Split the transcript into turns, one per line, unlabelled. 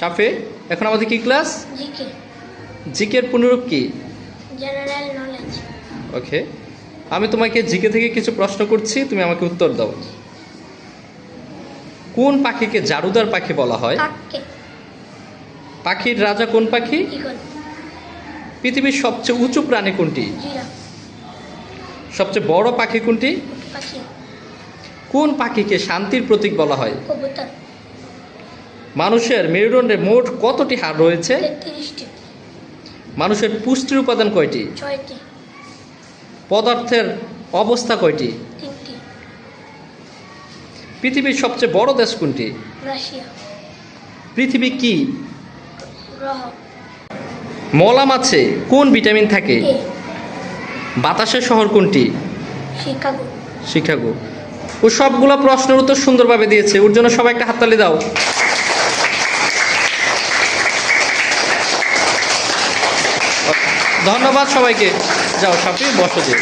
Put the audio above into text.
সাফে, এখন আমাদের কি ক্লাস?
জিকে।
জিকের পুনরূপ কি?
General knowledge.
ওকে, আমি তোমাকে জিকে থেকে কিছু প্রশ্ন করছি, তুমি আমাকে উত্তর দাও। কোন পাখিকে জারুদার পাখি বলা হয়?
কাককে।
পাখির রাজা কোন পাখি?
ঈগল।
পৃথিবীর সবচেয়ে উঁচু প্রাণী কোনটি?
জিরাফ।
সবচেয়ে বড় পাখি কোনটি?
উট পাখি।
কোন পাখিকে শান্তির প্রতীক বলা হয়?
কবুতর।
মানুষের মেরুদণ্ডে মোট কতটি হাড় রয়েছে?
33টি।
মানুষের পুষ্টির উপাদান কয়টি?
6টি।
পদার্থের অবস্থা কয়টি?
3টি।
পৃথিবীর সবচেয়ে বড় দেশ কোনটি?
রাশিয়া।
পৃথিবী কি?
গ্রহ।
মলা মাছে কোন ভিটামিন থাকে?
এ।
বাতাসের শহর কোনটি?
শিকাগো।
শিকাগো। ও সবগুলো প্রশ্নের উত্তর সুন্দরভাবে দিয়েছে, ওর জন্য সবাই একটা হাততালি দাও। ধন্যবাদ সবাইকে। যাও সাফি, বসো যে।